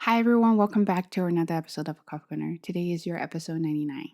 Hi everyone, welcome back to another episode of Coffee Corner. Today is your episode 99.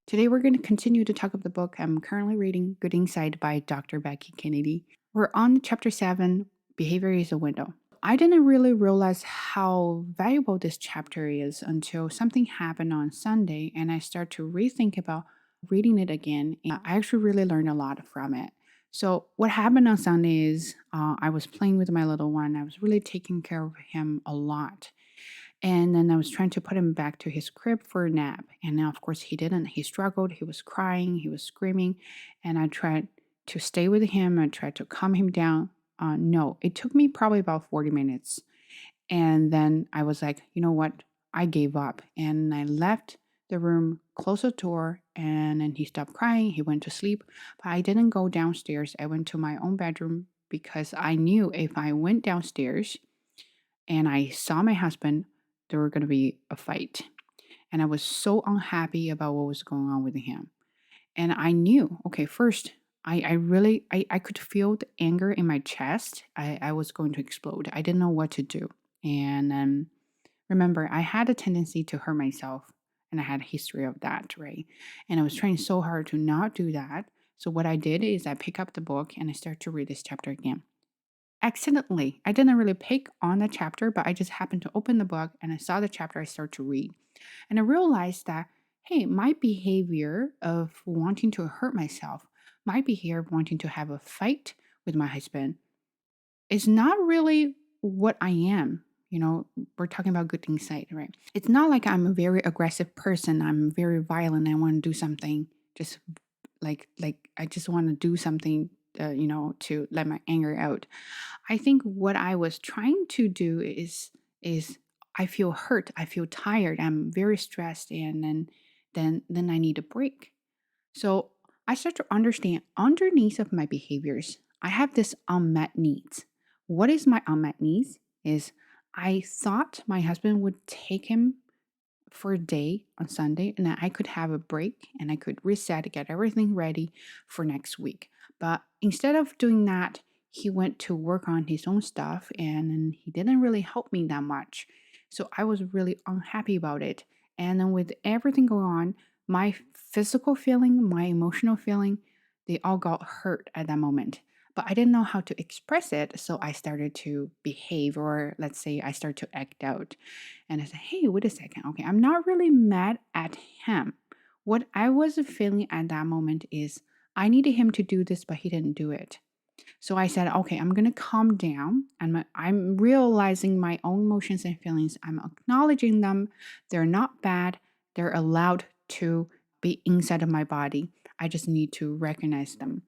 Today we're going to continue to talk about the book I'm currently reading, Good Insight by Dr. Becky Kennedy. We're on chapter 7, Behavior is a Window. I didn't really realize how valuable this chapter is until something happened on Sunday and I start to rethink about reading it again. And I actually really learned a lot from it. So what happened on Sunday is I was playing with my little one. I was really taking care of him a lot. And then I was trying to put him back to his crib for a nap. And now, of course, he didn't. He struggled. He was crying. He was screaming. And I tried to stay with him. I tried to calm him down. No, it took me probably about 40 minutes. And then I was like, you know what? I gave up. And I left the room, closed the door, and then he stopped crying. He went to sleep. But I didn't go downstairs. I went to my own bedroom because I knew if I went downstairs and I saw my husband, there were going to be a fight. And I was so unhappy about what was going on with him. And I knew, okay, first, I could feel the anger in my chest. I was going to explode. I didn't know what to do. And remember, I had a tendency to hurt myself, and I had a history of that, right? And I was trying so hard to not do that. So what I did is I pick up the book and I start to read this chapter again. Accidentally, I didn't really pick on the chapter, but I just happened to open the book and I saw the chapter I start to read. And I realized that, hey, my behavior of wanting to hurt myself, my behavior of wanting to have a fight with my husband is not really what I am. You know, we're talking about good insight, right? It's not like I'm a very aggressive person. I'm very violent. I want to do something just like I just want to do something, to let my anger out. I think what I was trying to do is I feel hurt, I feel tired, I'm very stressed, and then I need a break. So I start to understand underneath of my behaviors, I have this unmet needs. What is my unmet needs? Is I thought my husband would take him for a day on Sunday and I could have a break and I could reset, get everything ready for next week. But instead of doing that, he went to work on his own stuff and then he didn't really help me that much. So I was really unhappy about it. And then with everything going on, my physical feeling, my emotional feeling, they all got hurt at that moment. But I didn't know how to express it. So I started to behave, or let's say I started to act out. And I said, hey, wait a second. Okay, I'm not really mad at him. What I was feeling at that moment is I needed him to do this, but he didn't do it. So I said, okay, I'm going to calm down. And I'm realizing my own emotions and feelings. I'm acknowledging them. They're not bad. They're allowed to be inside of my body. I just need to recognize them.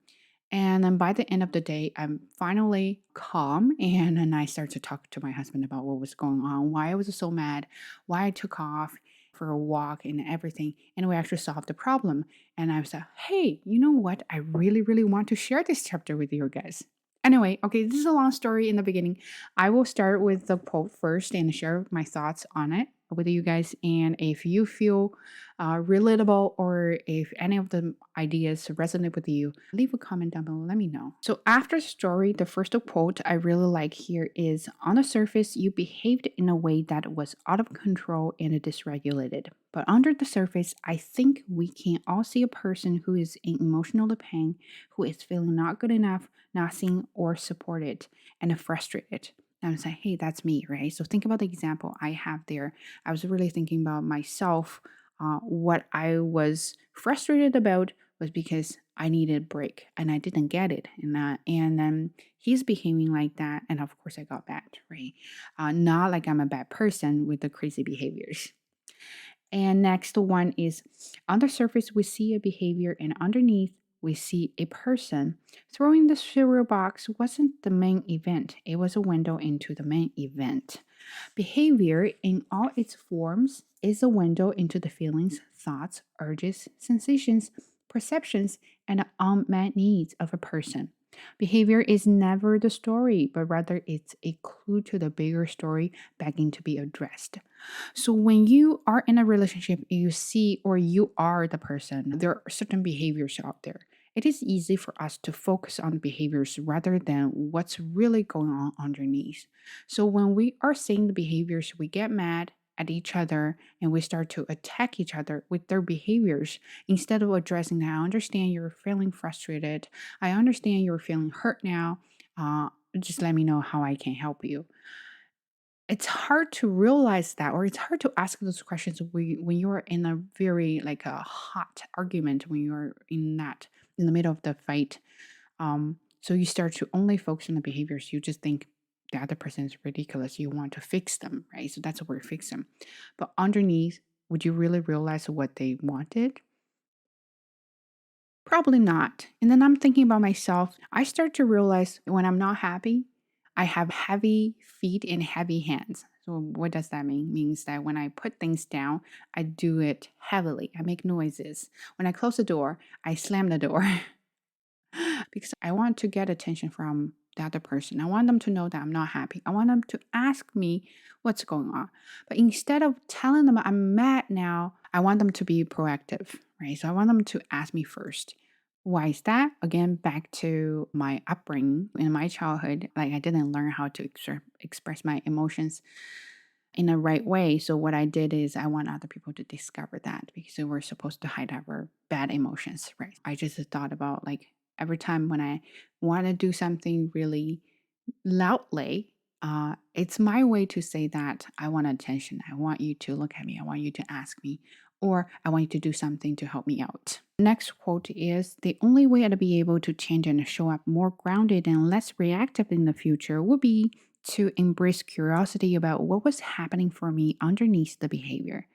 And then by the end of the day, I'm finally calm. And then I start to talk to my husband about what was going on, why I was so mad, why I took off for a walk and everything. And we actually solved the problem. And I was like, hey, you know what? I really, really want to share this chapter with you guys. Anyway, okay, this is a long story in the beginning. I will start with the quote first and share my thoughts on it with you guys. And if you feel relatable or if any of the ideas resonate with you, leave a comment down below. Let me know. So after the story, the first quote I really like here is, on the surface, you behaved in a way that was out of control and dysregulated. But under the surface, I think we can all see a person who is in emotional pain, who is feeling not good enough, not seen or supported, and frustrated. And I was like, hey, that's me, right? So think about the example I have there. I was really thinking about myself. What I was frustrated about was because I needed a break and I didn't get it. And then he's behaving like that. And of course, I got bad, right? Not like I'm a bad person with the crazy behaviors. And next one is, on the surface, we see a behavior, and underneath, we see a person. Throwing the cereal box wasn't the main event, it was a window into the main event. Behavior, in all its forms, is a window into the feelings, thoughts, urges, sensations, perceptions, and unmet needs of a person. Behavior is never the story, but rather it's a clue to the bigger story begging to be addressed. So when you are in a relationship, you see or you are the person, there are certain behaviors out there. it is easy for us to focus on behaviors rather than what's really going on underneath. So when we are seeing the behaviors, we get mad at each other and we start to attack each other with their behaviors instead of addressing that. I understand you're feeling frustrated. I understand you're feeling hurt now. Just let me know how I can help you. It's hard to realize that, or it's hard to ask those questions when you're in a very like a hot argument, when you're in the middle of the fight. So you start to only focus on the behaviors. You just think the other person is ridiculous. You want to fix them, right? So that's the word, fix them. But underneath, would you really realize what they wanted? Probably not. And then I'm thinking about myself. I start to realize when I'm not happy, I have heavy feet and heavy hands. So what does that mean? Means that when I put things down, I do it heavily. I make noises. When I close the door, I slam the door. Because I want to get attention from the other person. I want them to know that I'm not happy. I want them to ask me what's going on. But instead of telling them I'm mad now, I want them to be proactive, right? So I want them to ask me first. Why is that? Again, back to my upbringing in my childhood, like I didn't learn how to express my emotions in the right way. So what I did is I want other people to discover that because we're supposed to hide our bad emotions, right? I just thought about like every time when I want to do something really loudly, it's my way to say that I want attention. I want you to look at me. I want you to ask me, or I want you to do something to help me out. Next quote is the only way to be able to change and show up more grounded and less reactive in the future would be to embrace curiosity about what was happening for me underneath the behavior.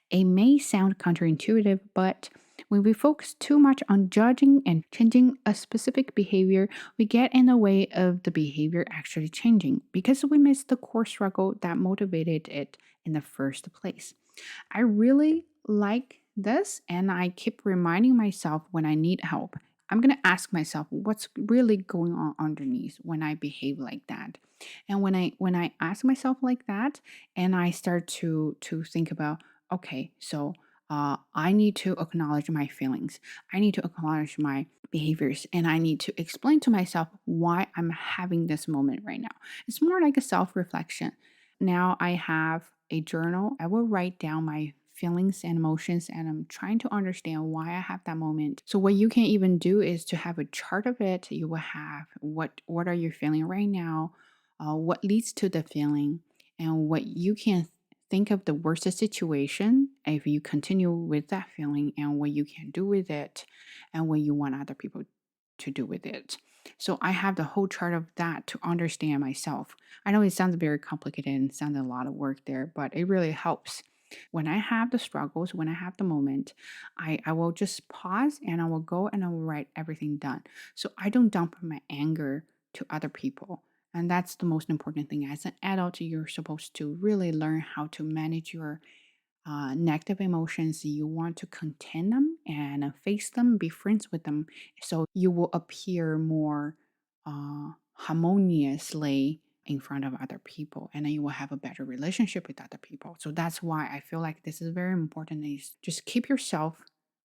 It may sound counterintuitive, but when we focus too much on judging and changing a specific behavior, we get in the way of the behavior actually changing because we miss the core struggle that motivated it in the first place. I really like this, and I keep reminding myself when I need help. I'm going to ask myself what's really going on underneath when I behave like that. And when I ask myself like that and I start to think about okay, so I need to acknowledge my feelings. I need to acknowledge my behaviors and I need to explain to myself why I'm having this moment right now. It's more like a self reflection. Now I have a journal. I will write down my feelings and emotions and I'm trying to understand why I have that moment. So what you can even do is to have a chart of it. You will have what are you feeling right now? What leads to the feeling and what you can think of the worst situation if you continue with that feeling and what you can do with it and what you want other people to do with it. So I have the whole chart of that to understand myself. I know it sounds very complicated and sounds a lot of work there, but it really helps. When I have the struggles, when I have the moment, I will just pause and I will go and I will write everything down. So I don't dump my anger to other people. And that's the most important thing. As an adult, you're supposed to really learn how to manage your negative emotions. You want to contain them and face them, be friends with them. So you will appear more harmoniously in front of other people and then you will have a better relationship with other people. So that's why I feel like this is very important is just keep yourself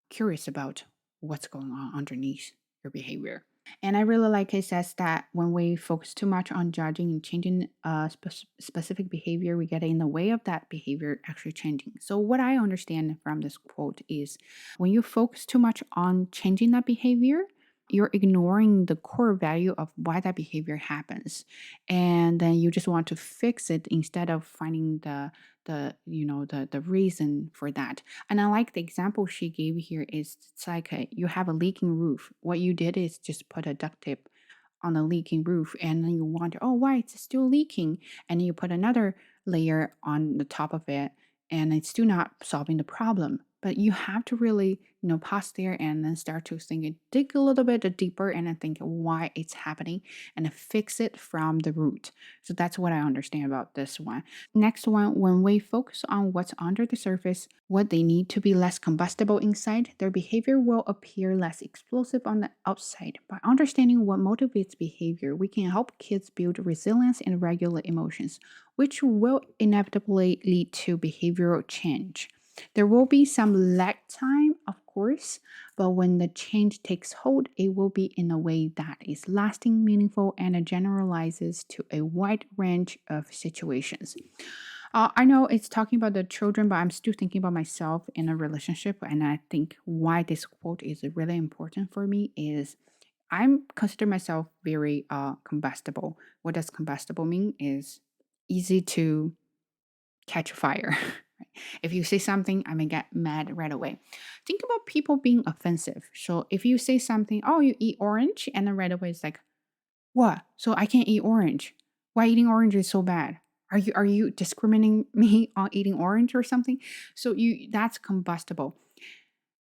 curious about what's going on underneath your behavior. And I really like it says that when we focus too much on judging and changing a specific behavior, we get in the way of that behavior actually changing. So, what I understand from this quote is when you focus too much on changing that behavior, you're ignoring the core value of why that behavior happens. And then you just want to fix it instead of finding the reason for that. And I like the example she gave here is it's like you have a leaking roof. What you did is just put a duct tape on the leaking roof and then you wonder, oh, why it's still leaking? And then you put another layer on the top of it and it's still not solving the problem. But you have to really, pause there and then start to think, dig a little bit deeper and then think why it's happening and then fix it from the root. So that's what I understand about this one. Next one, when we focus on what's under the surface, what they need to be less combustible inside, their behavior will appear less explosive on the outside. By understanding what motivates behavior, we can help kids build resilience and regular emotions, which will inevitably lead to behavioral change. There will be some lag time, of course, but when the change takes hold, it will be in a way that is lasting, meaningful, and it generalizes to a wide range of situations. I know it's talking about the children, but I'm still thinking about myself in a relationship. And I think why this quote is really important for me is I'm consider myself very combustible. What does combustible mean? Is easy to catch fire. If you say something, I'm gonna get mad right away. Think about people being offensive. So if you say something, oh, you eat orange, and then right away it's like, what? So I can't eat orange. Why eating orange is so bad? Are you discriminating me on eating orange or something? So you that's combustible.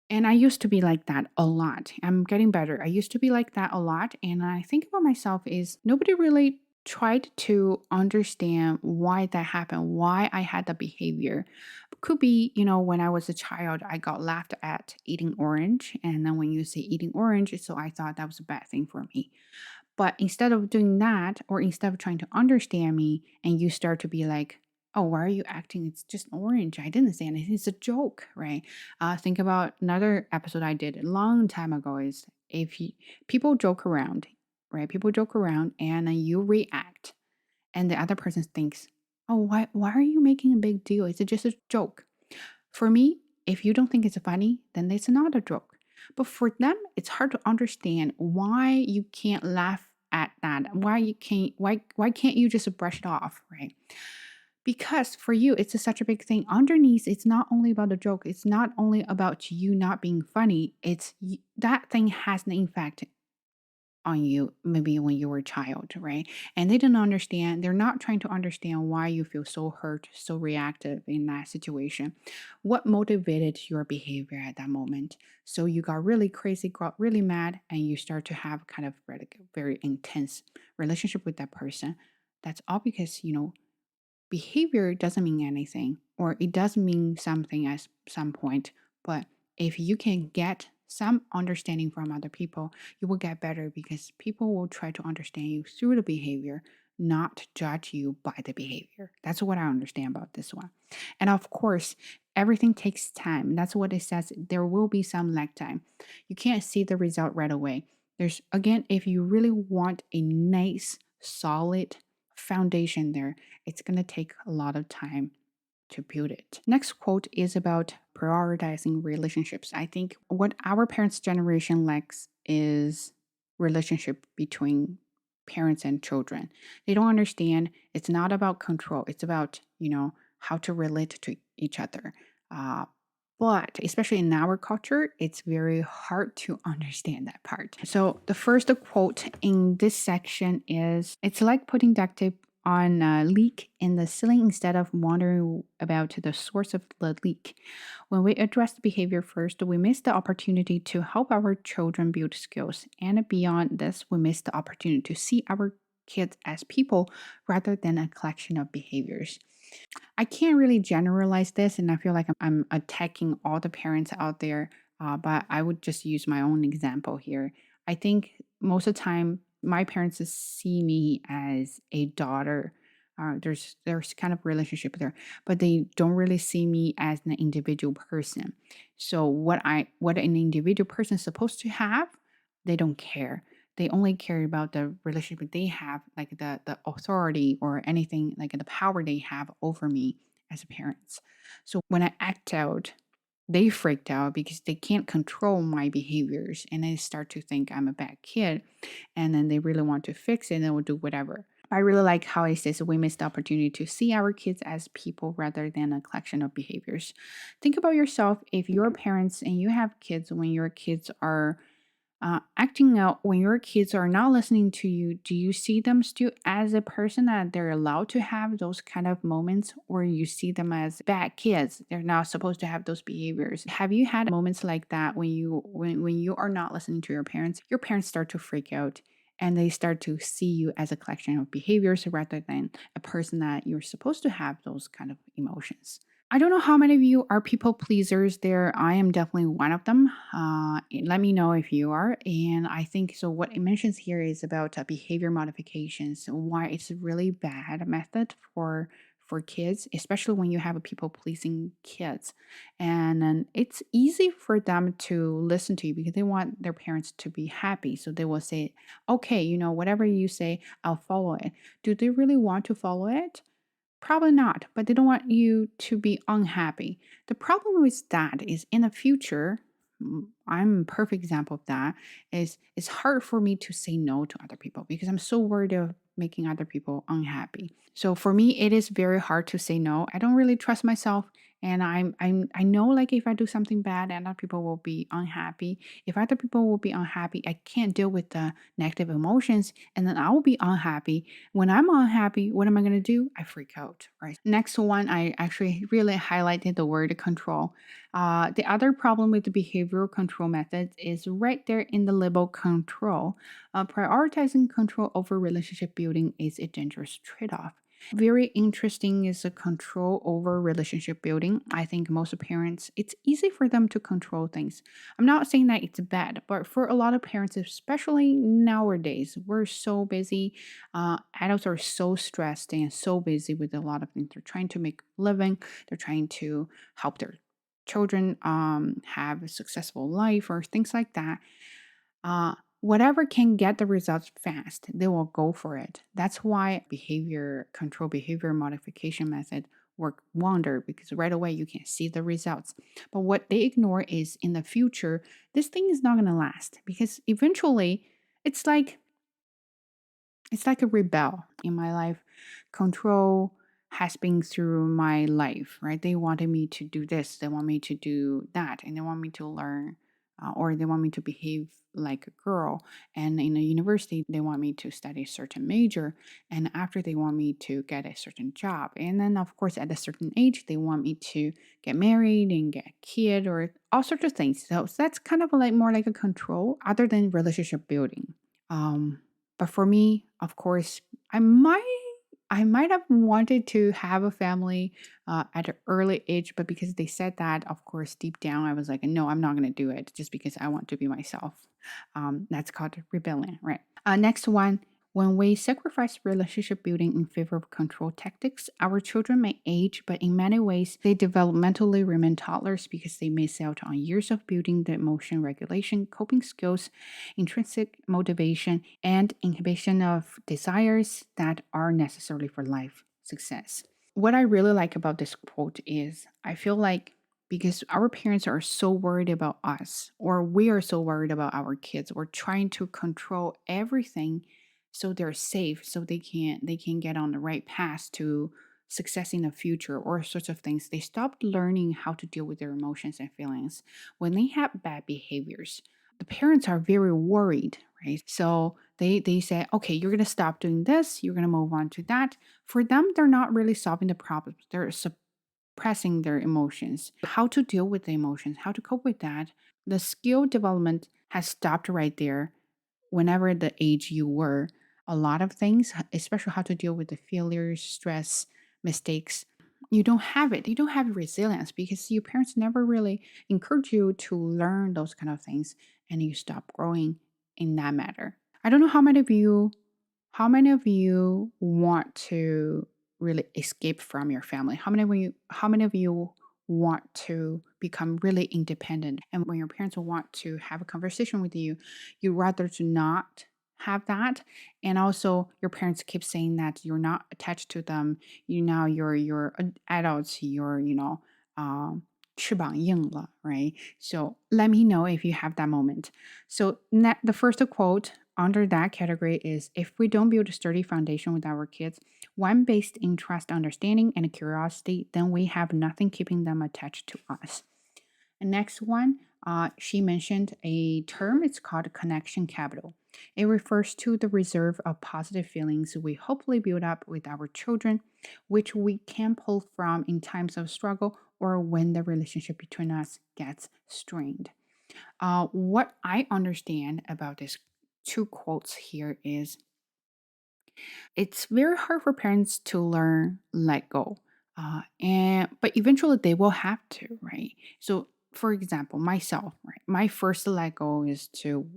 And I used to be like that a lot. I'm getting better. I used to be like that a lot. And I think about myself is nobody really tried to understand why that happened, why I had the behavior. Could be, when I was a child, I got laughed at eating orange. And then when you say eating orange, so I thought that was a bad thing for me. But instead of doing that, or instead of trying to understand me, and you start to be like, oh, why are you acting? It's just orange. I didn't say anything. It's a joke, right? Think about another episode I did a long time ago is if you, people joke around, right? People joke around and then you react and the other person thinks, oh, why are you making a big deal? It's just a joke. For me, if you don't think it's funny, then it's not a joke. But for them, it's hard to understand why you can't laugh at that. Why can't you just brush it off, right? Because for you, it's such a big thing. Underneath, it's not only about the joke. It's not only about you not being funny. That thing has an effect on you maybe when you were a child, right? And they didn't understand. They're not trying to understand why you feel so hurt, so reactive in that situation. What motivated your behavior at that moment? So you got really crazy, got really mad, and you start to have kind of like a very intense relationship with that person. That's all because, behavior doesn't mean anything, or it does mean something at some point. But if you can get some understanding from other people, you will get better because people will try to understand you through the behavior, not judge you by the behavior. That's what I understand about this one. And of course, everything takes time. That's what it says. There will be some lag time. You can't see the result right away. There's, again, if you really want a nice, solid foundation there, it's going to take a lot of time to build it. Next quote is about prioritizing relationships. I think what our parents' generation lacks is relationship between parents and children. They don't understand. It's not about control. It's about, how to relate to each other. Uh, but especially in our culture, it's very hard to understand that part. So the first quote in this section is, it's like putting duct tape on a leak in the ceiling instead of wondering about the source of the leak. When we address the behavior first, we miss the opportunity to help our children build skills. And beyond this, we miss the opportunity to see our kids as people rather than a collection of behaviors. I can't really generalize this, and I feel like I'm attacking all the parents out there, but I would just use my own example here. I think most of the time, my parents just see me as a daughter. There's kind of relationship there, but they don't really see me as an individual person. So what an individual person is supposed to have, they don't care. They only care about the relationship they have, like the authority or anything, like the power they have over me as parents. So when I act out, they freaked out because they can't control my behaviors and they start to think I'm a bad kid, and then they really want to fix it and they will do whatever. I really like how it says we miss the opportunity to see our kids as people rather than a collection of behaviors. Think about yourself. If you're parents and you have kids, when your kids are acting out, when your kids are not listening to you, do you see them still as a person that they're allowed to have those kind of moments, or you see them as bad kids? They're not supposed to have those behaviors. Have you had moments like that when you are not listening to your parents start to freak out and they start to see you as a collection of behaviors rather than a person that you're supposed to have those kind of emotions? I don't know how many of you are people pleasers there. I am definitely one of them. Let me know if you are. And I think so. What it mentions here is about behavior modifications, why it's a really bad method for kids, especially when you have a people pleasing kids. And then it's easy for them to listen to you because they want their parents to be happy. So they will say, okay, whatever you say, I'll follow it. Do they really want to follow it? Probably not, but they don't want you to be unhappy. The problem with that is in the future, I'm a perfect example of that, is it's hard for me to say no to other people because I'm so worried of making other people unhappy. So for me, it is very hard to say no. I don't really trust myself. And I know like if I do something bad, other people will be unhappy. If other people will be unhappy, I can't deal with the negative emotions, and then I will be unhappy. When I'm unhappy, what am I going to do? I freak out, right? Next one, I actually really highlighted the word control. The other problem with the behavioral control methods is right there in the label control. Prioritizing control over relationship building is a dangerous trade off. Very interesting is the control over relationship building. I think most parents, it's easy for them to control things. I'm not saying that it's bad, but for a lot of parents, especially nowadays, we're so busy. Adults are so stressed and so busy with a lot of things. They're trying to make a living, they're trying to help their children have a successful life or things like that. Whatever can get the results fast, they will go for it. That's why behavior control, behavior modification method work wonder because right away you can see the results. But what they ignore is in the future, this thing is not going to last because eventually it's like it's like a rebel in my life. Control has been through my life, right? They wanted me to do this, they want me to do that, and they want me to learn, or they want me to behave like a girl. And in a university, they want me to study a certain major, and after they want me to get a certain job. And then, of course, at a certain age, they want me to get married and get a kid or all sorts of things. So that's kind of like more like a control other than relationship building. Um, but for me, of course, I might I might have wanted to have a family at an early age, but because they said that, of course, deep down, I was like, no, I'm not going to do it just because I want to be myself. That's called rebellion, right? Next one. When we sacrifice relationship building in favor of control tactics, our children may age, but in many ways, they developmentally remain toddlers because they miss out on years of building the emotion regulation, coping skills, intrinsic motivation, and inhibition of desires that are necessary for life success. What I really like about this quote is I feel like because our parents are so worried about us, or we are so worried about our kids, we're trying to control everything so they're safe, so they can get on the right path to success in the future or sorts of things. They stopped learning how to deal with their emotions and feelings when they have bad behaviors. The parents are very worried, right? So they say, okay, you're gonna stop doing this, you're gonna move on to that. For them, they're not really solving the problem. They're suppressing their emotions. How to deal with the emotions, how to cope with that. The skill development has stopped right there whenever the age you were. A lot of things, especially how to deal with the failures, stress, mistakes, you don't have it. You don't have resilience because your parents never really encourage you to learn those kind of things and you stop growing in that matter. I don't know how many of you want to really escape from your family? How many of you want to become really independent? And when your parents want to have a conversation with you, you rather to not have that. And also your parents keep saying that you're not attached to them. You're adults, um 翅膀硬了, right? So let me know if you have that moment. So the first quote under that category is if we don't build a sturdy foundation with our kids, one based in trust, understanding, and curiosity, then we have nothing keeping them attached to us. And next one, she mentioned a term, it's called connection capital. It refers to the reserve of positive feelings we hopefully build up with our children, which we can pull from in times of struggle or when the relationship between us gets strained. What I understand about these two quotes here is it's very hard for parents to learn let go, and but eventually they will have to, right? So, for example, myself, right? My first let go is to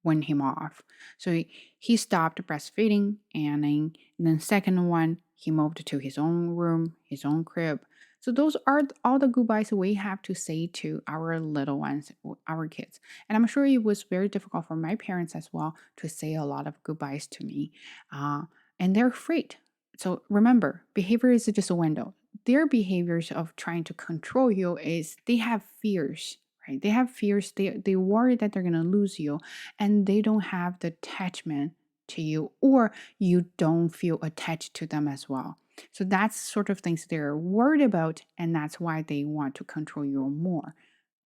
went him off. So he stopped breastfeeding and then second one, he moved to his own room, his own crib. So those are all the goodbyes we have to say to our little ones, our kids. And I'm sure it was very difficult for my parents as well to say a lot of goodbyes to me. Uh, and they're afraid. So remember, behavior is just a window. Their behaviors of trying to control you is they have fears, right? They have fears. They worry that they're gonna lose you, and they don't have the attachment to you, or you don't feel attached to them as well. So that's sort of things they're worried about, and that's why they want to control you more.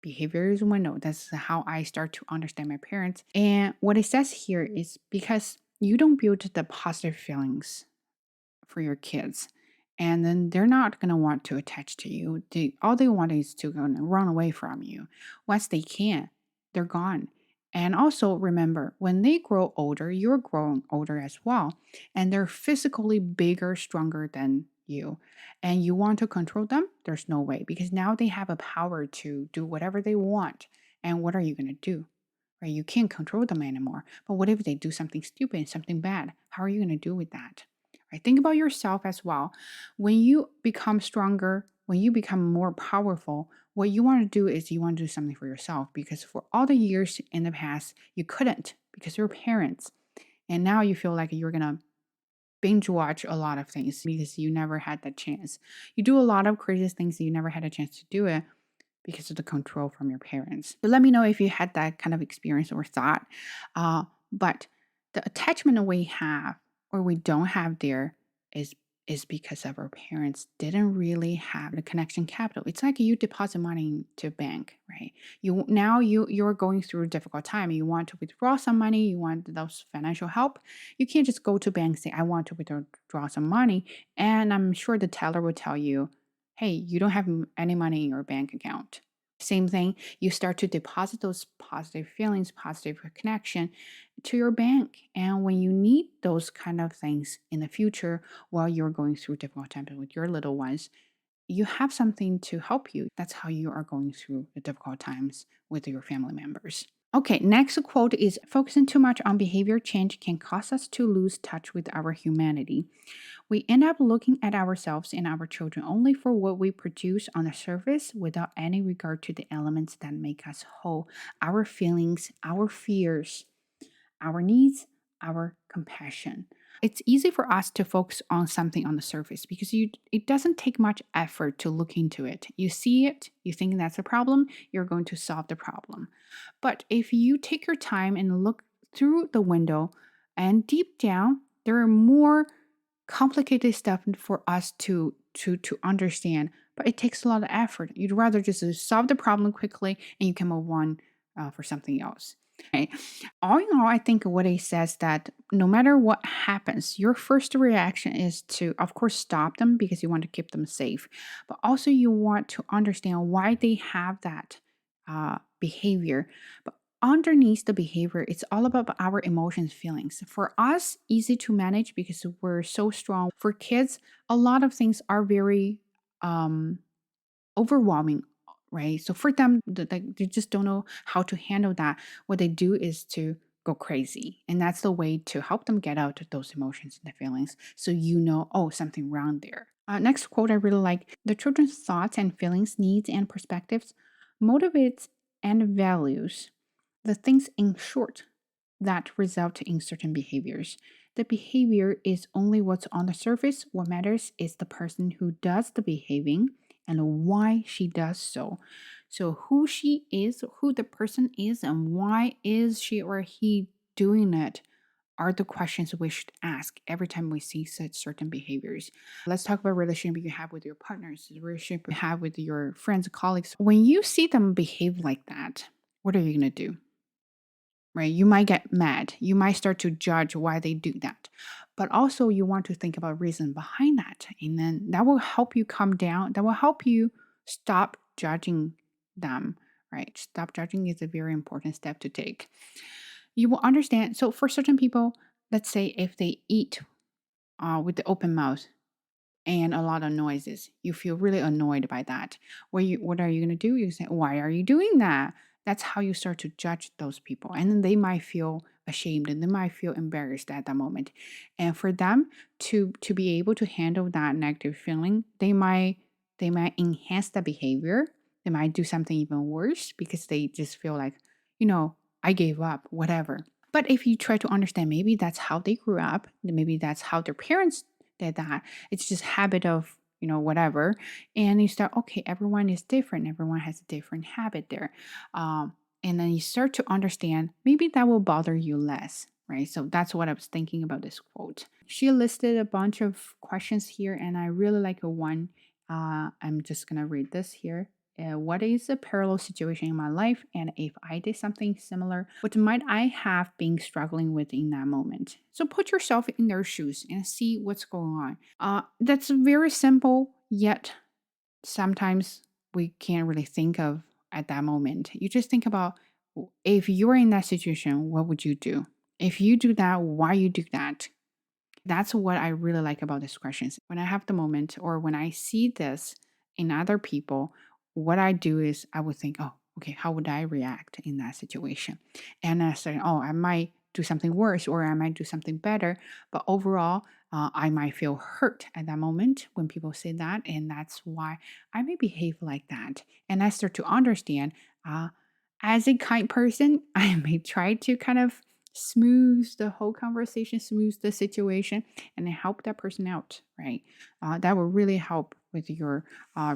Behavior is window. That's how I start to understand my parents. And what it says here is because you don't build the positive feelings for your kids, and then they're not going to want to attach to you. All they want is to run away from you. Once they can, they're gone. And also remember, when they grow older, you're growing older as well, and they're physically bigger, stronger than you, and you want to control them. There's no way, because now they have a power to do whatever they want. And what are you going to do? Right? You can't control them anymore. But what if they do something stupid, something bad? How are you going to do with that? Right? Think about yourself as well. When you become stronger, when you become more powerful, what you want to do is you want to do something for yourself, because for all the years in the past, you couldn't because you're parents. And now you feel like you're going to binge watch a lot of things because you never had that chance. You do a lot of crazy things that you never had a chance to do it because of the control from your parents. So let me know if you had that kind of experience or thought. But the attachment we have or we don't have there is because of our parents didn't really have the connection capital. It's like you deposit money to a bank, right? You're going through a difficult time. You want to withdraw some money, you want those financial help. You can't just go to bank and say, I want to withdraw some money. And I'm sure the teller will tell you, hey, you don't have any money in your bank account. Same thing, you start to deposit those positive feelings, positive connection to your bank. And when you need those kind of things in the future while you're going through difficult times with your little ones, you have something to help you. That's how you are going through the difficult times with your family members. Okay, next quote is focusing too much on behavior change can cause us to lose touch with our humanity. We end up looking at ourselves and our children only for what we produce on the surface without any regard to the elements that make us whole, our feelings, our fears, our needs, our compassion. It's easy for us to focus on something on the surface because it doesn't take much effort to look into it. You see it, you think that's a problem, you're going to solve the problem. But if you take your time and look through the window and deep down, there are more complicated stuff for us to understand, but it takes a lot of effort. You'd rather just solve the problem quickly and you can move on for something else. Okay. All in all, I think what he says that no matter what happens, your first reaction is to, of course, stop them because you want to keep them safe, but also you want to understand why they have that behavior. But underneath the behavior, it's all about our emotions, feelings. For us, easy to manage because we're so strong. For kids, a lot of things are very overwhelming, right? So for them, they just don't know how to handle that. What they do is to go crazy. And that's the way to help them get out of those emotions and the feelings. So you know, oh, something wrong there. Next quote I really like: the children's thoughts and feelings, needs and perspectives, motivates and values the things in short that result in certain behaviors. The behavior is only what's on the surface. What matters is the person who does the behaving and why she does so. So who she is, who the person is, and why is she or he doing it are the questions we should ask every time we see such certain behaviors. Let's talk about relationship you have with your partners, the relationship you have with your friends, colleagues. When you see them behave like that, what are you going to do? Right? You might get mad. You might start to judge why they do that. But also you want to think about reason behind that. And then that will help you calm down. That will help you stop judging them, right? Stop judging is a very important step to take. You will understand. So for certain people, let's say if they eat with the open mouth and a lot of noises, you feel really annoyed by that. What are you going to do? You say, why are you doing that? That's how you start to judge those people. And then they might feel ashamed and they might feel embarrassed at that moment. And for them to be able to handle that negative feeling, they might enhance the behavior. They might do something even worse because they just feel like, you know, I gave up, whatever. But if you try to understand, maybe that's how they grew up, maybe that's how their parents did that. It's just habit of, whatever. And you start, okay, everyone is different. Everyone has a different habit there. Um, and then you start to understand, maybe that will bother you less, right? So that's what I was thinking about this quote. She listed a bunch of questions here, and I really like a one. I'm just going to read this here. What is a parallel situation in my life? And if I did something similar, what might I have been struggling with in that moment? So put yourself in their shoes and see what's going on. That's very simple, yet sometimes we can't really think of at that moment. You just think about, if you're in that situation, what would you do? If you do that, why you do that? That's what I really like about these questions. When I have the moment or when I see this in other people, what I do is I would think, oh, okay, how would I react in that situation? And I say, oh, I might do something worse or I might do something better. But overall, I might feel hurt at that moment when people say that. And that's why I may behave like that. And I start to understand, uh, as a kind person, I may try to kind of smooth the whole conversation, smooth the situation, and help that person out, right? That will really help with your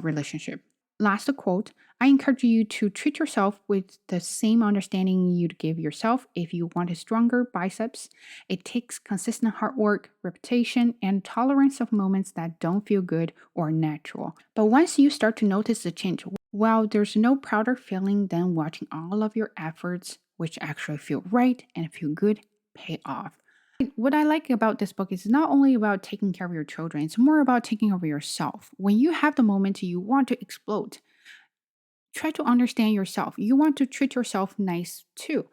relationship. Last quote, I encourage you to treat yourself with the same understanding you'd give yourself if you wanted stronger biceps. It takes consistent hard work, repetition, and tolerance of moments that don't feel good or natural. But once you start to notice the change, well, there's no prouder feeling than watching all of your efforts, which actually feel right and feel good, pay off. What I like about this book is not only about taking care of your children, it's more about taking over yourself. When you have the moment you want to explode, try to understand yourself. You want to treat yourself nice too,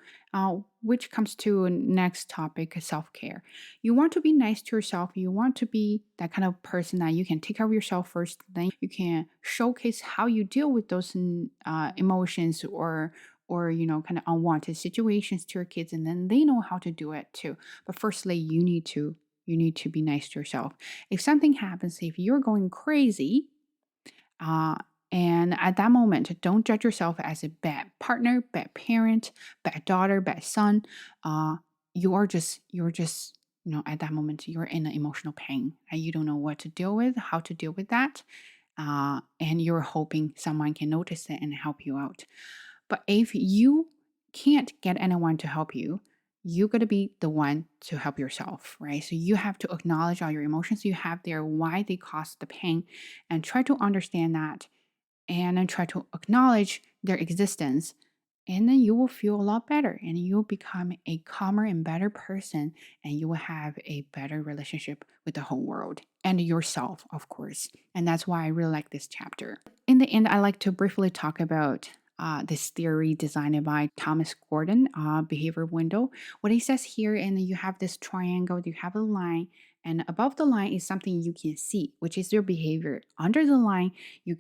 which comes to a next topic, self-care. You want to be nice to yourself. You want to be that kind of person that you can take care of yourself first, then you can showcase how you deal with those emotions or kind of unwanted situations to your kids, and then they know how to do it too. But firstly, you need to be nice to yourself. If something happens, if you're going crazy, uh, and at that moment, don't judge yourself as a bad partner, bad parent, bad daughter, bad son. Uh, you're just, at that moment, you're in an emotional pain and you don't know what to deal with, how to deal with that. And you're hoping someone can notice it and help you out. But if you can't get anyone to help you, you got to be the one to help yourself, right? So you have to acknowledge all your emotions you have there, why they cause the pain, and try to understand that and then try to acknowledge their existence. And then you will feel a lot better and you'll become a calmer and better person, and you will have a better relationship with the whole world and yourself, of course. And that's why I really like this chapter. In the end, I like to briefly talk about this theory designed by Thomas Gordon, behavior window. What he says here, and you have this triangle, you have a line, and above the line is something you can see, which is your behavior. Under the line,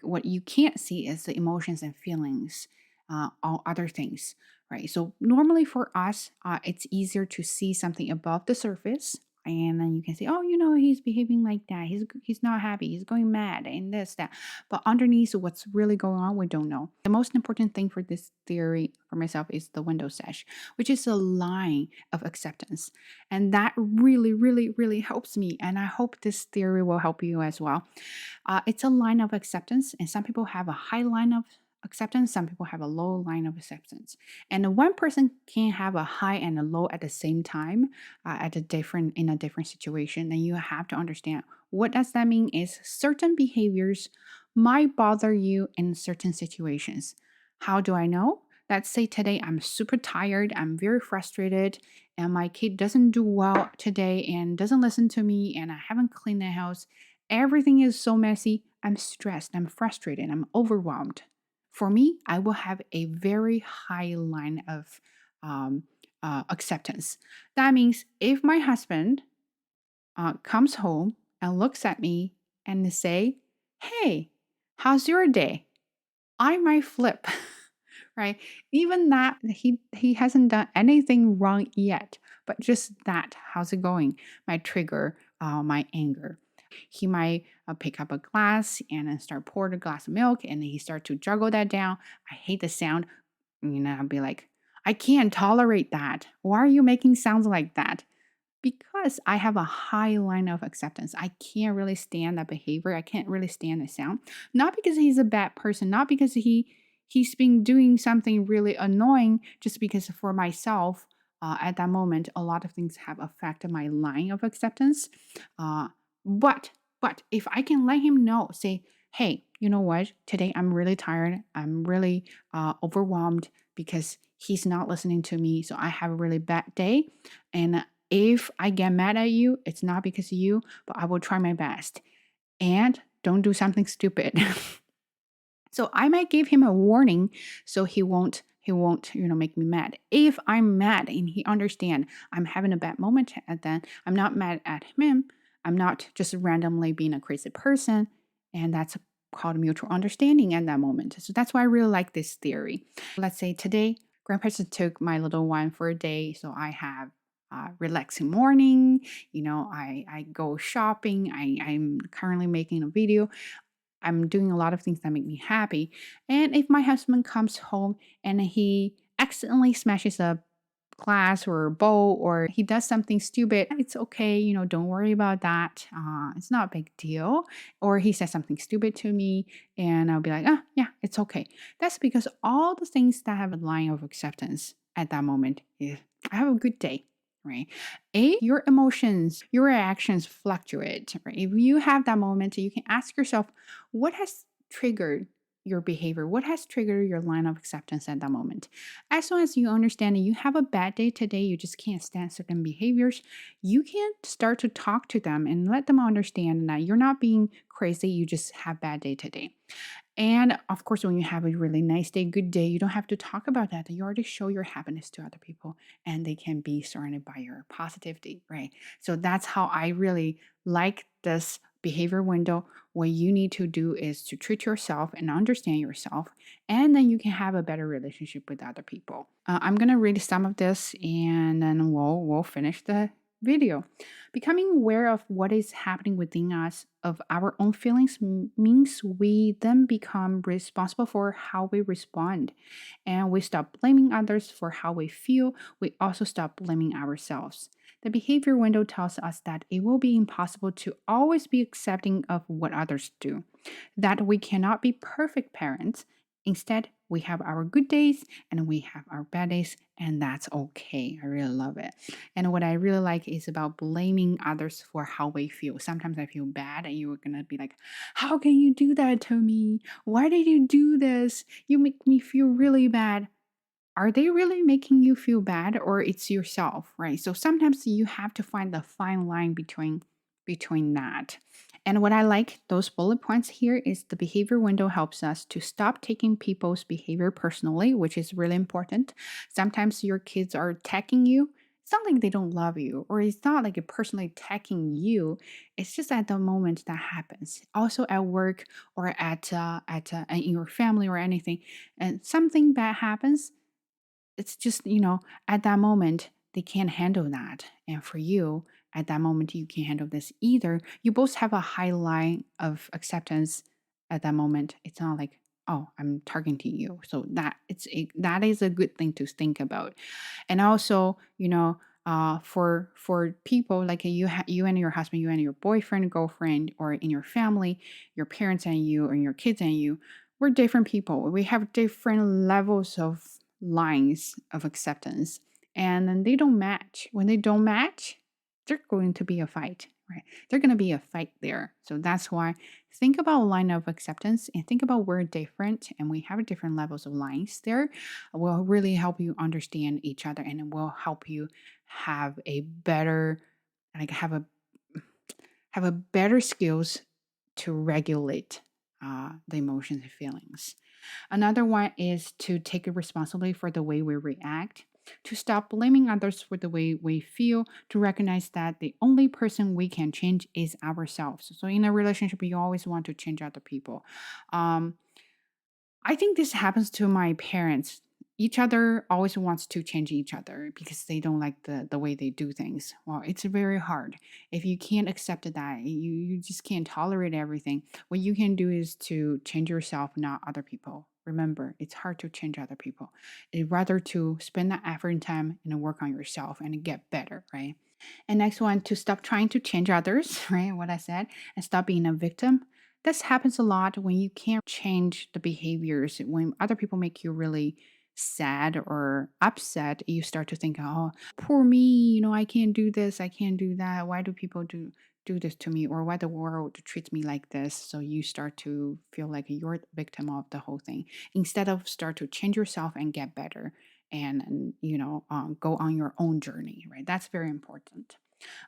what you can't see is the emotions and feelings, all other things, right? So normally for us, it's easier to see something above the surface, and then you can say, oh, he's behaving like that. He's not happy. He's going mad, and this that. But underneath, what's really going on, we don't know. The most important thing for this theory for myself is the window sash, which is a line of acceptance, and that really, really, really helps me. And I hope this theory will help you as well. It's a line of acceptance, and some people have a high line of acceptance, some people have a low line of acceptance. And one person can have a high and a low at the same time, in a different situation. Then you have to understand, what does that mean is certain behaviors might bother you in certain situations. How do I know? Let's say today I'm super tired, I'm very frustrated, and my kid doesn't do well today and doesn't listen to me, and I haven't cleaned the house. Everything is so messy. I'm stressed, I'm frustrated, I'm overwhelmed. For me, I will have a very high line of um, acceptance. That means if my husband comes home and looks at me and say, "Hey, how's your day?" I might flip right? Even that he hasn't done anything wrong yet, but just that, how's it going? Might trigger my anger. He might pick up a glass and then start pouring a glass of milk, and then he start to juggle that down. I hate the sound. I'll be like, I can't tolerate that. Why are you making sounds like that? Because I have a high line of acceptance. I can't really stand that behavior. I can't really stand the sound. Not because he's a bad person, not because he's been doing something really annoying, just because for myself, at that moment, a lot of things have affected my line of acceptance. Uh, but but if I can let him know, say, hey, you know what? Today I'm really tired. I'm really overwhelmed because he's not listening to me. So I have a really bad day. And if I get mad at you, it's not because of you, but I will try my best. And don't do something stupid. So I might give him a warning so he won't make me mad. If I'm mad and he understand I'm having a bad moment at then, I'm not mad at him. I'm not just randomly being a crazy person. And that's called mutual understanding at that moment. So that's why I really like this theory. Let's say today, grandparents took my little one for a day. So I have relaxing morning. I go shopping. I'm currently making a video. I'm doing a lot of things that make me happy. And if my husband comes home and he accidentally smashes a glass or a bowl or he does something stupid, it's okay. Don't worry about that. It's not a big deal. Or he says something stupid to me and I'll be like, yeah, it's okay. That's because all the things that have a line of acceptance at that moment is I have a good day. Right. Your emotions, your reactions fluctuate. Right. If you have that moment, you can ask yourself, what has triggered your behavior? What has triggered your line of acceptance at that moment? As long as you understand that you have a bad day today, you just can't stand certain behaviors, you can start to talk to them and let them understand that you're not being crazy, you just have bad day today. And of course, when you have a really nice day, good day, you don't have to talk about that. You already show your happiness to other people and they can be surrounded by your positivity, right? So that's how I really like this behavior window. What you need to do is to treat yourself and understand yourself, and then you can have a better relationship with other people. I'm gonna read some of this, and then we'll finish the video. Becoming aware of what is happening within us, of our own feelings, means we then become responsible for how we respond. And we stop blaming others for how we feel. We also stop blaming ourselves. The behavior window tells us that it will be impossible to always be accepting of what others do, that we cannot be perfect parents. Instead, we have our good days and we have our bad days, and that's okay. I really love it. And what I really like is about blaming others for how we feel. Sometimes I feel bad, and you're gonna be like, how can you do that to me? Why did you do this? You make me feel really bad. Are they really making you feel bad, or it's yourself, right? So sometimes you have to find the fine line between that. And what I like those bullet points here is the behavior window helps us to stop taking people's behavior personally, which is really important. Sometimes your kids are attacking you. It's not like they don't love you, or it's not like a personally attacking you. It's just at the moment that happens. Also at work or at in your family or anything, and something bad happens. It's just, at that moment, they can't handle that. And for you, at that moment, you can't handle this either. You both have a high line of acceptance at that moment. It's not like, oh, I'm targeting you. So that is a good thing to think about. And also, for people like you and your husband, you and your boyfriend, girlfriend, or in your family, your parents and you, or your kids and you, we're different people. We have different levels of lines of acceptance, and then they don't match. When they don't match, there's going to be a fight, right? There's going to be a fight there. So that's why think about a line of acceptance and think about we're different and we have different levels of lines there. Will really help you understand each other, and it will help you have a better, like have a better skills to regulate the emotions and feelings. Another one is to take responsibility for the way we react, to stop blaming others for the way we feel, to recognize that the only person we can change is ourselves. So in a relationship, you always want to change other people. I think this happens to my parents each other always wants to change each other because they don't like the way they do things. Well, it's very hard. If you can't accept that, you just can't tolerate everything. What you can do is to change yourself, not other people. Remember, it's hard to change other people. It's rather to spend that effort and time and work on yourself and get better, right? And next one, to stop trying to change others, right? What I said, and stop being a victim. This happens a lot when you can't change the behaviors. When other people make you really sad or upset, you start to think, oh, poor me, I can't do this, I can't do that. Why do people do this to me? Or why the world treats me like this? So you start to feel like you're the victim of the whole thing. Instead of start to change yourself and get better and go on your own journey, right? That's very important.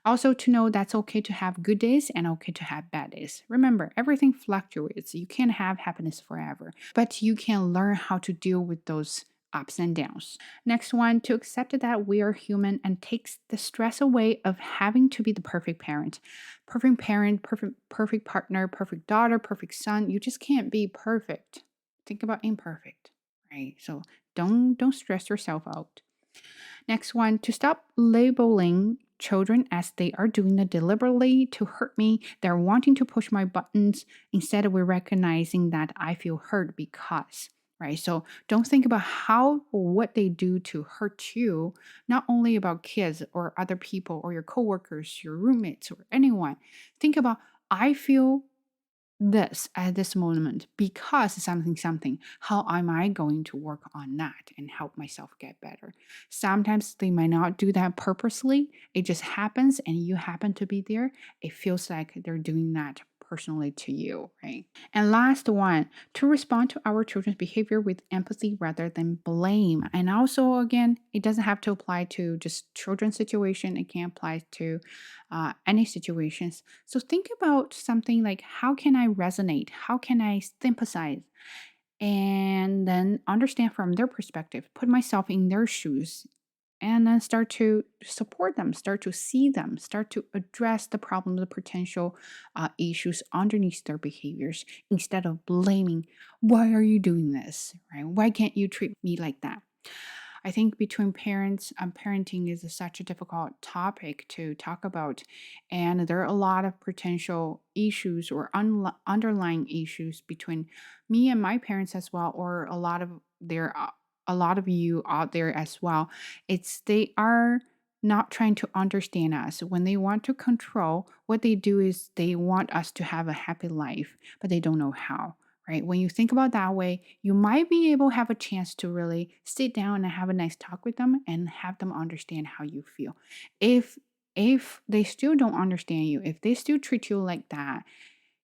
Also, to know that's okay to have good days and okay to have bad days. Remember, everything fluctuates. You can't have happiness forever, but you can learn how to deal with those ups and downs. Next one, to accept that we are human and takes the stress away of having to be the perfect parent, perfect partner, perfect daughter, perfect son. You just can't be perfect. Think about imperfect, right? So don't stress yourself out. Next one, to stop labeling children as they are doing it deliberately to hurt me. They're wanting to push my buttons. Instead, we're recognizing that I feel hurt because, right? So don't think about how or what they do to hurt you, not only about kids or other people or your coworkers, your roommates, or anyone. Think about, I feel this at this moment because something, how am I going to work on that and help myself get better? Sometimes they might not do that purposely, it just happens and you happen to be there. It feels like they're doing that personally to you, right? And last one, to respond to our children's behavior with empathy rather than blame. And also, again, it doesn't have to apply to just children's situation, it can apply to any situations. So think about something like, how can I resonate? How can I sympathize? And then understand from their perspective, put myself in their shoes, and then start to support them, start to see them, start to address the problem, the potential issues underneath their behaviors instead of blaming, why are you doing this? Right? Why can't you treat me like that? I think between parents, parenting is such a difficult topic to talk about, and there are a lot of potential issues or underlying issues between me and my parents as well, or a lot of you out there as well. It's they are not trying to understand us. When they want to control, what they do is they want us to have a happy life, but they don't know how, right? When you think about that way, you might be able to have a chance to really sit down and have a nice talk with them and have them understand how you feel. If if they still don't understand you, if they still treat you like that,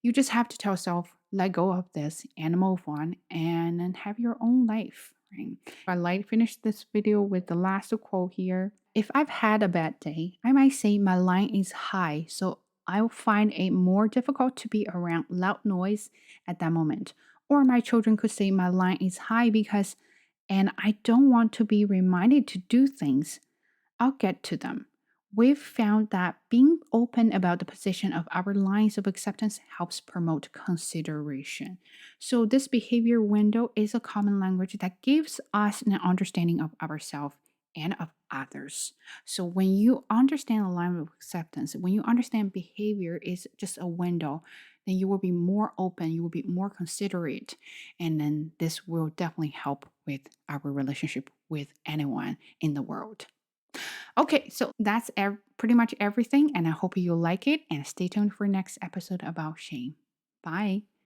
you just have to tell yourself, let go of this and move on and then have your own life. Right? I like to finish this video with the last quote here. If I've had a bad day, I might say my line is high, so I'll find it more difficult to be around loud noise at that moment. Or my children could say my line is high because, and I don't want to be reminded to do things. I'll get to them. We've found that being open about the position of our lines of acceptance helps promote consideration. So, this behavior window is a common language that gives us an understanding of ourselves and of others. So, when you understand the line of acceptance, when you understand behavior is just a window, then you will be more open, you will be more considerate, and then this will definitely help with our relationship with anyone in the world. Okay, so that's pretty much everything, and I hope you like it. And stay tuned for next episode about shame. Bye.